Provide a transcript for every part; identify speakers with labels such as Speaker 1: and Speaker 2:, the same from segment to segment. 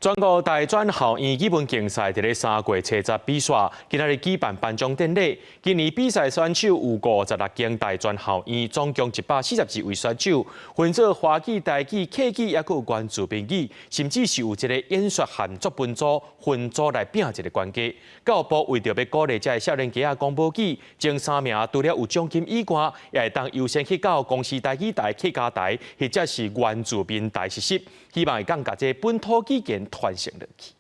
Speaker 1: 全国大专校院语文竞赛伫咧3月初10比赛，今仔日举办颁奖典礼。今年比赛选手有56间大专校院，总共142位选手，分做华语、台语、客语，也有原住民语，甚至是有一个演说和作文组分组来拼一个关节。教育部为着要鼓励这少年家讲母语，前3名除了有奖金以外，也会当优先去到公视台语台、客家台，或者是原住民台实习，希望会将把这本土语言传承落去。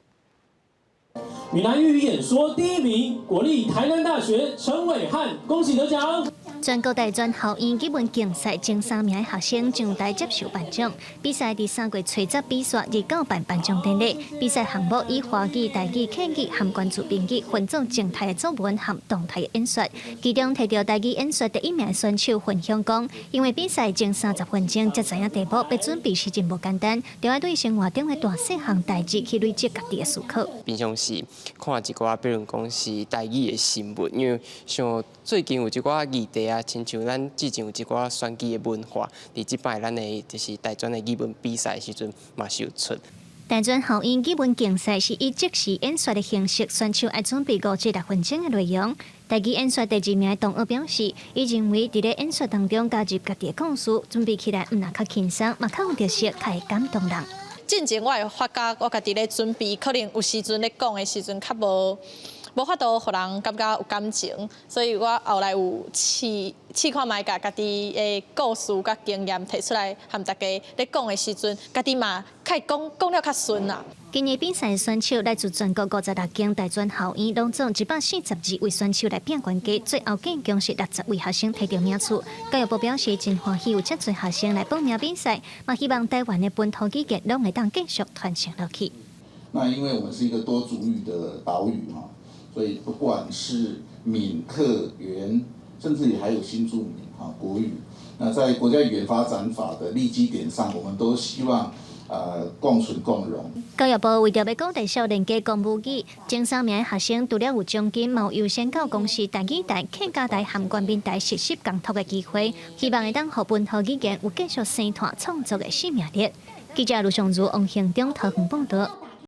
Speaker 2: 闽南语演说第1名，国立台南大学陈伟汉，恭喜得奖！
Speaker 3: 全国大专校院语文竞赛前3名的学生上台接受颁奖。比赛伫3月初10比赛日举办颁奖典礼。比赛项目以华语、台语、客语和原住民语分组静态的作文和动态的演说。其中摕到台语演说第1名的选手分享讲，因为比赛前30分钟才知影题目，要准备时真无简单，就要对生活中的大细项代志去累积家己的思考。
Speaker 4: 平常时看一寡，比如讲是台语的新闻，因为像最近有一寡议题啊，亲像咱之前有一寡选举的文化，伫即摆咱的就是大专的语文比赛的时阵嘛是有出。
Speaker 3: 大专校院语文竞赛是以即时演说的形式，选手要准备5至6分钟的内容。台语演说第2名的董鄂表示，伊认为伫咧演说当中加入家己的故事，准备起来毋但较轻松，嘛较有特色，较会感动人。
Speaker 5: 进前我会发觉我家己咧准备，可能有时阵咧讲的时阵较无法度互人感觉有感情，所以我后来有试看卖家己的故事甲经验提出来，和大家咧讲的时阵，家己嘛较讲了较顺啦。
Speaker 3: 今年比赛选手来自全国56间大专校院，拢总142位选手来拼关节，最后总共是60位学生摕到名次。教育部表示真欢喜有遮侪学生来报名比赛，嘛希望台湾的本土语言拢会当继续传承落去。
Speaker 6: 那因为我们是一个多族语的岛屿嘛，所以不管是闽、客、原，甚至也还有新住民国语。那在国家语言发展法的立基点上，我们都希望共存共荣。
Speaker 3: 教育部为着要鼓励少年家讲母语，前3名的学生除了有奖金，嘛有优先到公司台语台、客家台和原民台实习工作的机会，希望会当互本土语言有继续生态创作的生命力。记者卢尚如、王兴忠、桃园报道。